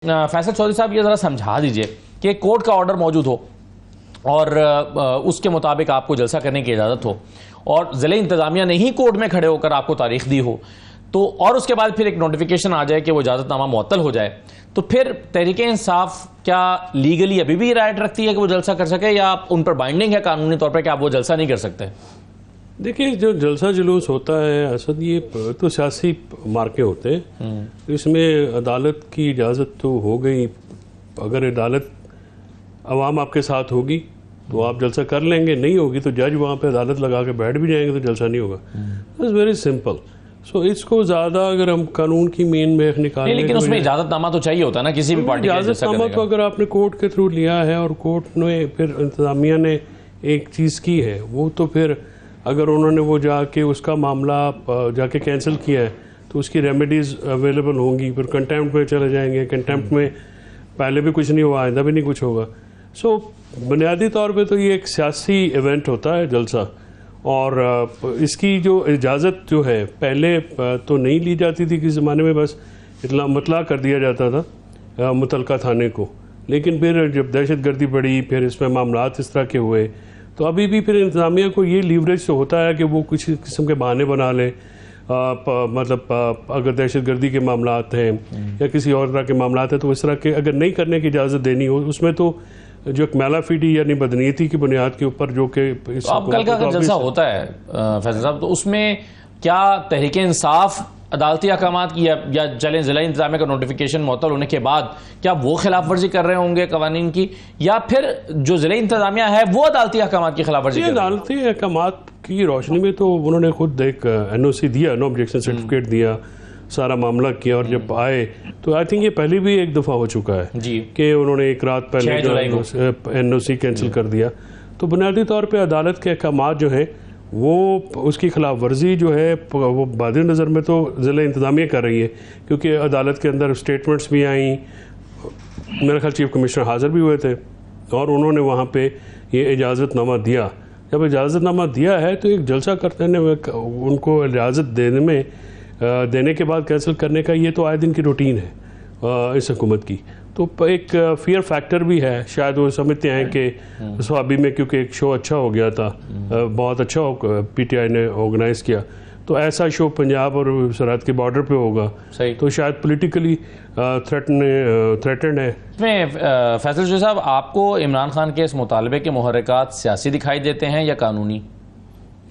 فیصل چودھری صاحب یہ ذرا سمجھا دیجئے کہ کورٹ کا آرڈر موجود ہو اور اس کے مطابق آپ کو جلسہ کرنے کی اجازت ہو اور ضلع انتظامیہ نے ہی کورٹ میں کھڑے ہو کر آپ کو تاریخ دی ہو تو اور اس کے بعد پھر ایک نوٹیفیکیشن آ جائے کہ وہ اجازت نامہ معطل ہو جائے تو پھر تحریک انصاف کیا لیگلی ابھی بھی رائٹ رکھتی ہے کہ وہ جلسہ کر سکے یا ان پر بائنڈنگ ہے قانونی طور پر کہ آپ وہ جلسہ نہیں کر سکتے؟ دیکھیں جو جلسہ جلوس ہوتا ہے اسد یہ تو سیاسی مارکے ہوتے ہیں، اس میں عدالت کی اجازت تو ہو گئی، اگر عدالت عوام آپ کے ساتھ ہوگی تو آپ جلسہ کر لیں گے، نہیں ہوگی تو جج وہاں پہ عدالت لگا کے بیٹھ بھی جائیں گے تو جلسہ نہیں ہوگا. It's very simple. سو اس کو زیادہ اگر ہم قانون کی مین میں نکالیں لیکن اس میں اجازت نامہ تو چاہیے ہوتا ہے نا کسی بھی پارٹی کا اجازت نامہ تو اگر آپ نے کورٹ کے تھرو لیا ہے اور کورٹ نے پھر انتظامیہ نے ایک چیز کی ہے وہ تو پھر اگر انہوں نے وہ جا کے اس کا معاملہ جا کے کینسل کیا ہے تو اس کی ریمیڈیز اویلیبل ہوں گی، پھر کنٹیمپٹ میں چلے جائیں گے، کنٹیمپٹ میں پہلے بھی کچھ نہیں ہوا آئندہ بھی نہیں کچھ ہوگا. سو بنیادی طور پہ تو یہ ایک سیاسی ایونٹ ہوتا ہے جلسہ، اور اس کی جو اجازت جو ہے پہلے تو نہیں لی جاتی تھی، کس زمانے میں بس مطلع کر دیا جاتا تھا متعلقہ تھانے کو، لیکن پھر جب دہشت گردی بڑھی پھر اس میں معاملات اس طرح کے ہوئے تو ابھی بھی پھر انتظامیہ کو یہ لیوریج تو ہوتا ہے کہ وہ کچھ قسم کے بہانے بنا لے، مطلب اگر دہشت گردی کے معاملات ہیں یا کسی اور طرح کے معاملات ہیں تو اس طرح کے اگر نہیں کرنے کی اجازت دینی ہو اس میں تو جو ایک میلا فیڈی یعنی بدنیتی کی بنیاد کے اوپر جو کہ اب کل کا اگر جلسہ ہوتا ہے فیصل صاحب تو اس میں کیا تحریک انصاف عدالتی احکامات کی یا چلیں ضلع انتظامیہ کا نوٹیفیکیشن معطل ہونے کے بعد کیا وہ خلاف ورزی کر رہے ہوں گے قوانین کی، یا پھر جو ضلع انتظامیہ ہے وہ عدالتی احکامات کی خلاف ورزی کر رہے ہیں؟ عدالتی احکامات کی روشنی میں تو انہوں نے خود ایک NOC دیا، نو آبجیکشن سرٹیفکیٹ دیا، سارا معاملہ کیا، اور جب آئے تو آئی تھنک یہ پہلے بھی ایک دفعہ ہو چکا ہے جی کہ انہوں نے ایک رات پہلے NOC کینسل کر دیا. تو بنیادی طور پہ عدالت کے احکامات جو ہیں وہ اس کی خلاف ورزی جو ہے وہ بعد نظر میں تو ضلع انتظامیہ کر رہی ہے، کیونکہ عدالت کے اندر اسٹیٹمنٹس بھی آئیں، میرا خیال چیف کمشنر حاضر بھی ہوئے تھے اور انہوں نے وہاں پہ یہ اجازت نامہ دیا. جب اجازت نامہ دیا ہے تو ایک جلسہ کرتے ہیں ان کو اجازت دینے کے بعد کینسل کرنے کا یہ تو آئے دن کی روٹین ہے اس حکومت کی. تو ایک فیئر فیکٹر بھی ہے، شاید وہ سمجھتے ہیں کہ سوابی میں کیونکہ ایک شو اچھا ہو گیا تھا، بہت اچھا PTI نے آرگنائز کیا، تو ایسا شو پنجاب اور سرحد کے بارڈر پہ ہوگا تو شاید پولیٹیکلی تھریٹنڈ ہے. فیصل چودھری صاحب آپ کو عمران خان کے اس مطالبے کے محرکات سیاسی دکھائی دیتے ہیں یا قانونی؟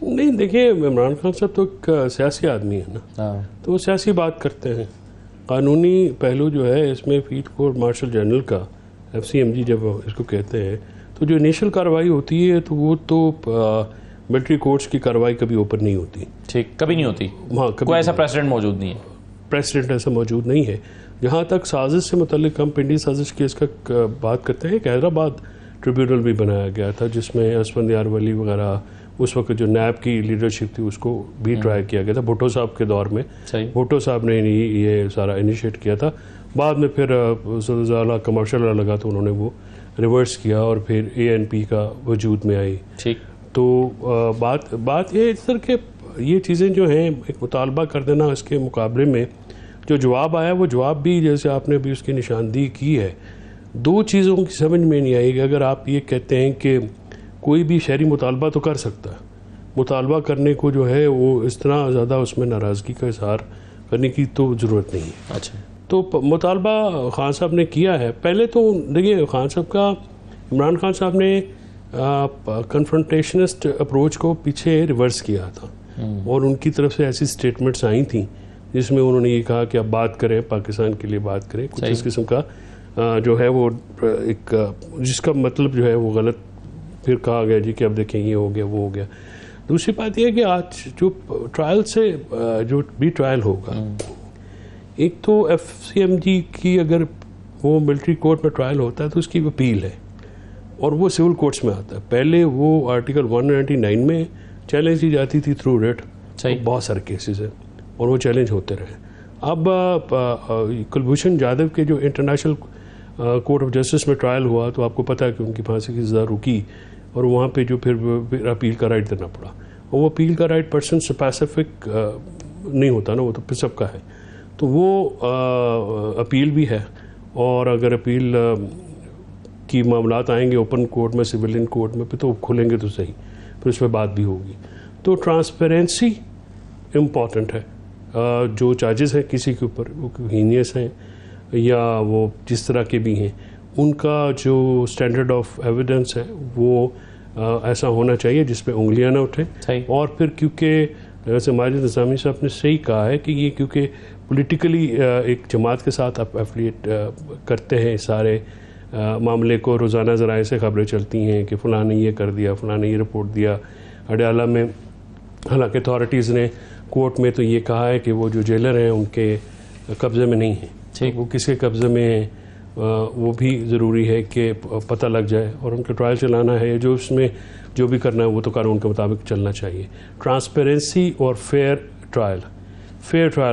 نہیں دیکھیں، عمران خان صاحب تو ایک سیاسی آدمی ہے نا، تو وہ سیاسی بات کرتے ہیں. قانونی پہلو جو ہے اس میں فیلڈ کورٹ مارشل جنرل کا FCMG جب اس کو کہتے ہیں تو جو انیشل کارروائی ہوتی ہے تو وہ تو ملٹری کورٹس کی کارروائی کبھی اوپن نہیں ہوتی. ٹھیک، کبھی نہیں ہوتی. ہاں، کوئی ایسا پریسیڈنٹ موجود نہیں ہے. پریسیڈنٹ ایسا موجود نہیں ہے. جہاں تک سازش سے متعلق ہم پنڈی سازش کیس کا بات کرتے ہیں، کہ حیدرآباد ٹریبیونل بھی بنایا گیا تھا جس میں اسفندیار ولی وغیرہ اس وقت جو نیب کی لیڈرشپ تھی اس کو بھی ٹرائی کیا گیا تھا بھٹو صاحب کے دور میں. بھٹو صاحب نے یہ سارا انیشیٹ کیا تھا. بعد میں پھر اعلیٰ کمرشل لگا تو انہوں نے وہ ریورس کیا اور پھر ANP کا وجود میں آئی. تو بات یہ اس طرح کہ یہ چیزیں جو ہیں ایک مطالبہ کر دینا، اس کے مقابلے میں جو جواب آیا وہ جواب بھی جیسے آپ نے بھی اس کی نشاندہی کی ہے، دو چیزوں کی سمجھ میں نہیں آئی. کہ اگر آپ یہ کہتے ہیں کہ کوئی بھی شہری مطالبہ تو کر سکتا ہے، مطالبہ کرنے کو جو ہے وہ اس طرح زیادہ اس میں ناراضگی کا اظہار کرنے کی تو ضرورت نہیں ہے. اچھا، تو مطالبہ خان صاحب نے کیا ہے. پہلے تو دیکھیے خان صاحب کا، عمران خان صاحب نے کنفرنٹیشنسٹ اپروچ کو پیچھے ریورس کیا تھا اور ان کی طرف سے ایسی سٹیٹمنٹس آئی تھیں جس میں انہوں نے یہ کہا کہ اب بات کریں، پاکستان کے لیے بات کریں، کچھ اس قسم کا جو ہے وہ ایک جس کا مطلب جو ہے وہ غلط پھر کہا گیا جی کہ اب دیکھیں یہ ہو گیا وہ ہو گیا. دوسری بات یہ ہے کہ آج جو ٹرائل سے جو بھی ٹرائل ہوگا، ایک تو FCMG کی اگر وہ ملٹری کورٹ میں ٹرائل ہوتا ہے تو اس کی اپیل ہے اور وہ سول کورٹس میں آتا ہے. پہلے وہ آرٹیکل 199 میں چیلنج کی جاتی تھی تھرو ریٹ، بہت سارے کیسز ہیں اور وہ چیلنج ہوتے رہے. اب کلبھوشن جادو کے جو انٹرنیشنل کورٹ آف جسٹس میں ٹرائل ہوا تو آپ کو پتہ ہے کہ ان کی پھانسی کی سزا رکی اور وہاں پہ جو پھر اپیل کا رائٹ دینا پڑا. اور وہ اپیل کا رائٹ پرسن اسپیسیفک نہیں ہوتا نا، وہ تو سب کا ہے. تو وہ اپیل بھی ہے اور اگر اپیل کی معاملات آئیں گے اوپن کورٹ میں, سویلین کورٹ میں, پھر تو کھلیں گے تو صحیح, پھر اس پہ بات بھی ہوگی. تو ٹرانسپیرنسی امپورٹنٹ ہے. جو چارجز ہیں کسی کے اوپر, وہ ہینیس ہیں یا وہ جس طرح کے بھی ہیں, ان کا جو اسٹینڈرڈ آف ایویڈنس ہے وہ ایسا ہونا چاہیے جس پہ انگلیاں نہ اٹھیں. اور پھر کیونکہ جیسے ماجد انتظامیہ صاحب نے صحیح کہا ہے کہ یہ کیونکہ پولیٹیکلی ایک جماعت کے ساتھ آپ ایفیلیٹ کرتے ہیں سارے معاملے کو, روزانہ ذرائع سے خبریں چلتی ہیں کہ فلاں نے یہ کر دیا, فلاں نے یہ رپورٹ دیا. اڈیالہ میں حالانکہ اتھارٹیز نے کورٹ میں تو یہ کہا ہے کہ وہ جو جیلر ہیں ان کے قبضے میں نہیں ہیں, وہ کس کے قبضے میں ہیں وہ بھی ضروری ہے کہ پتہ لگ جائے, اور ان کا ٹرائل چلانا ہے, جو اس میں جو بھی کرنا ہے وہ تو قانون کے مطابق چلنا چاہیے. ٹرانسپیرنسی اور فیئر ٹرائل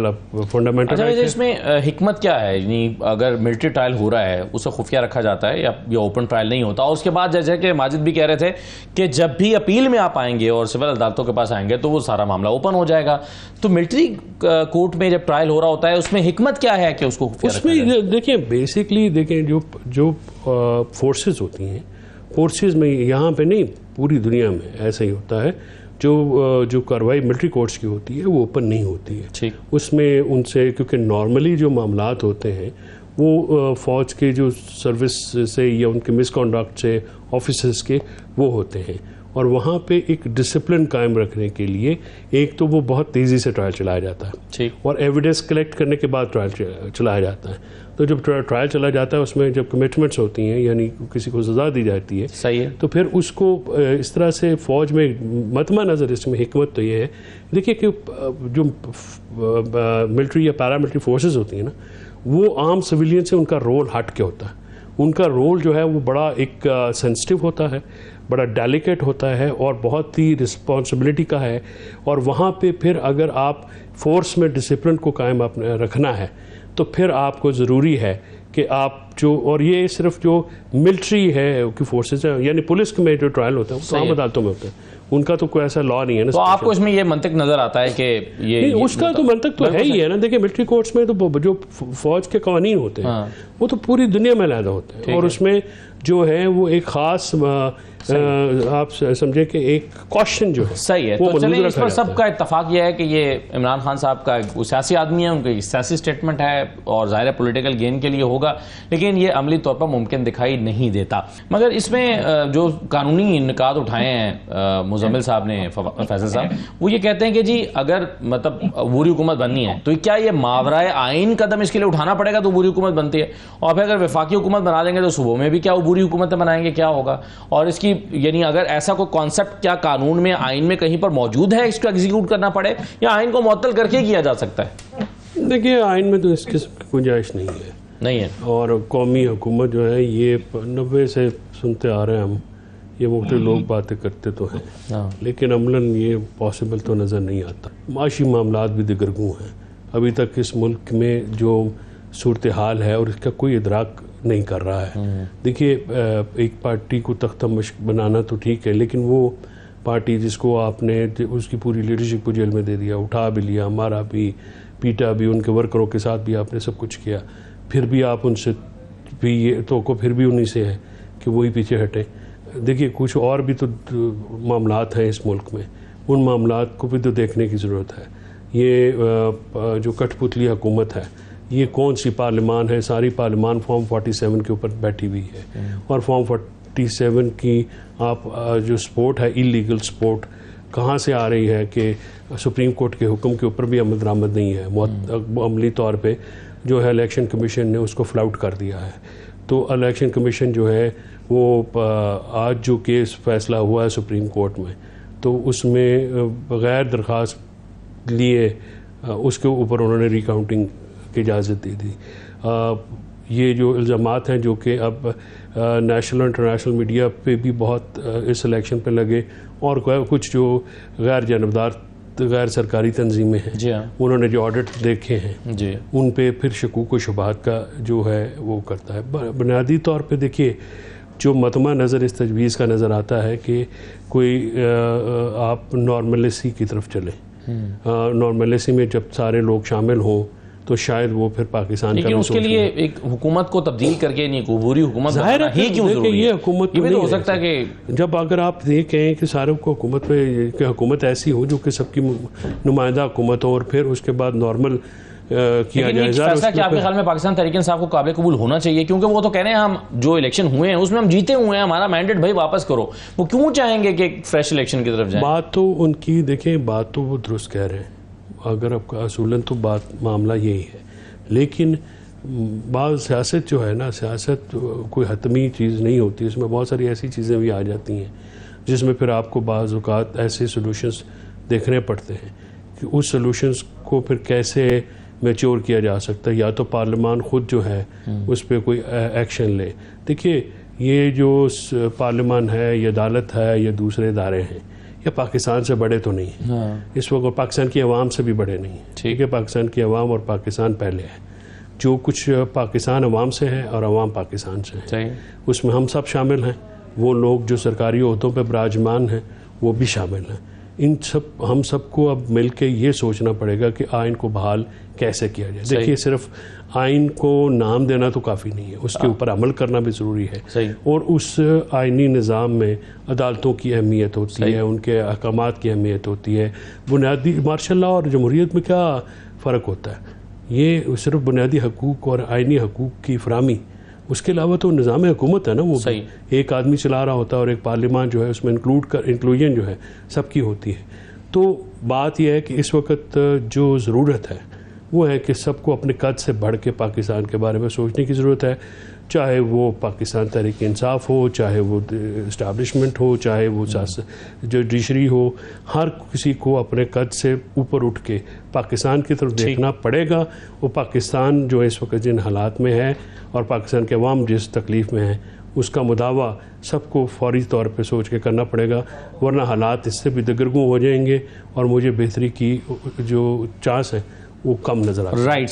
اب فنڈامنٹل. اچھا, اس میں حکمت کیا ہے؟ یعنی اگر ملٹری ٹرائل ہو رہا ہے اسے خفیہ رکھا جاتا ہے یا اوپن ٹرائل نہیں ہوتا, اور اس کے بعد جیسے کہ ماجد بھی کہہ رہے تھے کہ جب بھی اپیل میں آپ آئیں گے اور سول عدالتوں کے پاس آئیں گے تو وہ سارا معاملہ اوپن ہو جائے گا. تو ملٹری کورٹ میں جب ٹرائل ہو رہا ہوتا ہے اس میں حکمت کیا ہے کہ اس کو خفیہ رکھا جائے؟ دیکھیں بیسکلی دیکھیں جو فورسز ہوتی ہیں, فورسز میں یہاں پہ نہیں پوری دنیا میں ایسا ہی ہوتا ہے, جو کارروائی ملٹری کورٹس کی ہوتی ہے وہ اوپن نہیں ہوتی ہے. اس میں ان سے کیونکہ نارملی جو معاملات ہوتے ہیں وہ فوج کے جو سروس سے یا ان کے مس کنڈکٹ سے آفیسرز کے وہ ہوتے ہیں, اور وہاں پہ ایک ڈسپلن قائم رکھنے کے لیے ایک تو وہ بہت تیزی سے ٹرائل چلایا جاتا ہے, اور ایویڈنس کلیکٹ کرنے کے بعد ٹرائل چلایا جاتا ہے. تو جب ٹرائل چلا جاتا ہے اس میں جب کمٹمنٹس ہوتی ہیں, یعنی کسی کو سزا دی جاتی ہے, صحیح ہے, تو پھر اس کو اس طرح سے فوج میں مطمع نظر اس میں حکمت تو یہ ہے. دیکھیے کہ جو ملٹری یا پیراملٹری فورسز ہوتی ہیں نا, وہ عام سویلین سے ان کا رول ہٹ کے ہوتا ہے. ان کا رول جو ہے وہ بڑا ایک سینسٹیو ہوتا ہے, بڑا ڈیلیکیٹ ہوتا ہے, اور بہت ہی رسپانسبلٹی کا ہے. اور وہاں پہ پھر اگر آپ فورس میں ڈسپلن کو قائم رکھنا ہے تو پھر آپ کو ضروری ہے کہ آپ جو, اور یہ صرف جو ملٹری ہے کی فورسز ہیں, یعنی پولیس میں جو ٹرائل ہوتا ہے وہ تو عام عدالتوں میں ہوتا ہے, ان کا تو کوئی ایسا لا نہیں ہے نا. تو آپ کو اس میں یہ منطق نظر آتا ہے کہ یہ اس کا تو منطق تو ہے ہی ہے نا. دیکھیں ملٹری کورٹس میں تو جو فوج کے قوانین ہوتے ہیں وہ تو پوری دنیا میں علیحدہ ہوتے ہیں, اور اس میں جو ہے وہ ایک خاص آپ سمجھے کہ ایک کوشچن جو ہے صحیح ہے. تو چلیں اس پر سب کا اتفاق یہ ہے کہ یہ عمران خان صاحب کا سیاسی آدمی ہے, ان کی سیاسی سٹیٹمنٹ ہے اور ظاہر پولیٹیکل گین کے لیے ہوگا, لیکن یہ عملی طور پر ممکن دکھائی نہیں دیتا. مگر اس میں جو قانونی نکات اٹھائے ہیں مزمل صاحب نے, فیصل صاحب, وہ یہ کہتے ہیں کہ جی اگر مطلب عبوری حکومت بننی ہے تو کیا یہ ماورائے آئین قدم اس کے لیے اٹھانا پڑے گا تو عبوری حکومت بنتی ہے, اور پھر اگر وفاقی حکومت بنا دیں گے تو صوبوں میں بھی کیا عبوری حکومتیں بنائیں گے, کیا ہوگا؟ اور اس کی یعنی اگر ایسا کوئی کانسیپٹ کیا قانون میں آئین میں کہیں پر موجود ہے اس کو ایگزیکیوٹ کرنا پڑے, یا آئین کو معطل کر کے کیا جا سکتا ہے؟ دیکھیے آئین میں تو اس قسم کی گنجائش نہیں ہے, اور قومی حکومت جو ہے یہ 90 سے سنتے آ رہے ہیں ہم, یہ مختلف لوگ باتیں کرتے تو ہیں لیکن عملاً یہ پاسبل تو نظر نہیں آتا. معاشی معاملات بھی دگرگوں ہیں. ابھی تک اس ملک میں جو صورتحال ہے اور اس کا کوئی ادراک نہیں کر رہا ہے. دیکھیے ایک پارٹی کو تختہ مشق بنانا تو ٹھیک ہے, لیکن وہ پارٹی جس کو آپ نے اس کی پوری لیڈرشپ کو جیل میں دے دیا, اٹھا بھی لیا, مارا بھی, پیٹا بھی, ان کے ورکروں کے ساتھ بھی آپ نے سب کچھ کیا, پھر بھی آپ ان سے بھی یہ تو کو پھر بھی انہی سے ہے کہ وہی پیچھے ہٹیں. دیکھیے کچھ اور بھی تو معاملات ہیں اس ملک میں, ان معاملات کو بھی تو دیکھنے کی ضرورت ہے. یہ جو کٹھ پتلی حکومت ہے, یہ کون سی پارلیمان ہے؟ ساری پارلیمان فارم 47 کے اوپر بیٹھی ہوئی ہے, اور فارم 47 کی آپ جو سپورٹ ہے ایلیگل سپورٹ کہاں سے آ رہی ہے کہ سپریم کورٹ کے حکم کے اوپر بھی عمل درآمد نہیں ہے. عملی طور پہ جو ہے الیکشن کمیشن نے اس کو فلاؤٹ کر دیا ہے. تو الیکشن کمیشن جو ہے وہ آج جو کیس فیصلہ ہوا ہے سپریم کورٹ میں, تو اس میں بغیر درخواست لیے اس کے اوپر انہوں نے ریکاؤنٹنگ کی اجازت دی تھی. یہ جو الزامات ہیں جو کہ اب نیشنل اور انٹرنیشنل میڈیا پہ بھی بہت اس الیکشن پہ لگے, اور کچھ جو غیر جانبدار غیر سرکاری تنظیمیں ہیں انہوں نے جو آڈٹ دیکھے ہیں ان پہ پھر شکوک و شبہات کا جو ہے وہ کرتا ہے. بنیادی طور پہ دیکھیے جو مطمع نظر اس تجویز کا نظر آتا ہے کہ کوئی آپ نارملیسی کی طرف چلیں. نارملیسی میں جب سارے لوگ شامل ہوں تو شاید وہ پھر پاکستان کا لیکن اس کے لیے ایک حکومت کو تبدیل کر کے نہیں عبوری حکومت بنانا ہی کیوں ضروری ہے؟ یہ حکومت یہ بھی تو ہو سکتا ہے کہ جب اگر آپ یہ کہیں کہ سارے کو حکومت میں کہ حکومت ایسی ہو جو کہ سب کی نمائندہ حکومت ہو اور پھر اس کے بعد نارمل کیا جائے. فیصلہ کیا آپ کے خیال میں پاکستان تحریک انصاف کو قابل قبول ہونا چاہیے؟ کیونکہ وہ تو کہہ رہے ہیں ہم جو الیکشن ہوئے ہیں اس میں ہم جیتے ہوئے ہیں, ہمارا مینڈیٹ بھائی واپس کرو. وہ کیوں چاہیں گے کہ فریش الیکشن کی طرف جائیں؟ بات تو ان کی دیکھیں, بات تو وہ درست کہہ رہے ہیں, اگر آپ کا اصولاً تو بات معاملہ یہی ہے, لیکن بعض سیاست جو ہے نا, سیاست کوئی حتمی چیز نہیں ہوتی, اس میں بہت ساری ایسی چیزیں بھی آ جاتی ہیں جس میں پھر آپ کو بعض اوقات ایسے سولوشنز دیکھنے پڑتے ہیں کہ اس سولوشنز کو پھر کیسے میچور کیا جا سکتا ہے. یا تو پارلیمان خود جو ہے اس پہ کوئی ایکشن لے. دیکھیے یہ جو پارلیمان ہے یا عدالت ہے یا دوسرے ادارے ہیں, یہ پاکستان سے بڑے تو نہیں ہیں اس وقت, پاکستان کی عوام سے بھی بڑے نہیں ہیں. ٹھیک ہے, پاکستان کی عوام اور پاکستان پہلے ہے. جو کچھ پاکستان عوام سے ہے اور عوام پاکستان سے ہے, اس میں ہم سب شامل ہیں. وہ لوگ جو سرکاری عہدوں پہ براجمان ہیں وہ بھی شامل ہیں. ہم سب کو اب مل کے یہ سوچنا پڑے گا کہ آئین کو بحال کیسے کیا جائے. دیکھیے صرف آئین کو نام دینا تو کافی نہیں ہے, اس کے اوپر عمل کرنا بھی ضروری ہے. اور اس آئینی نظام میں عدالتوں کی اہمیت ہوتی ہے, ان کے احکامات کی اہمیت ہوتی ہے. بنیادی مارشل لاء اور جمہوریت میں کیا فرق ہوتا ہے؟ یہ صرف بنیادی حقوق اور آئینی حقوق کی فراہمی, اس کے علاوہ تو نظام حکومت ہے نا, وہ ایک آدمی چلا رہا ہوتا ہے اور ایک پارلیمان جو ہے اس میں انکلوژن جو ہے سب کی ہوتی ہے. تو بات یہ ہے کہ اس وقت جو ضرورت ہے وہ ہے کہ سب کو اپنے قد سے بڑھ کے پاکستان کے بارے میں سوچنے کی ضرورت ہے, چاہے وہ پاکستان تحریک انصاف ہو, چاہے وہ اسٹیبلشمنٹ ہو, چاہے وہ جوڈیشری ہو. ہر کسی کو اپنے قد سے اوپر اٹھ کے پاکستان کی طرف دیکھنا پڑے گا. وہ پاکستان جو اس وقت جن حالات میں ہے اور پاکستان کے عوام جس تکلیف میں ہیں, اس کا مداوع سب کو فوری طور پہ سوچ کے کرنا پڑے گا, ورنہ حالات اس سے بھی دگرگوں ہو جائیں گے اور مجھے بہتری کی جو چانس ہے وہ کم نظر آتا ہے.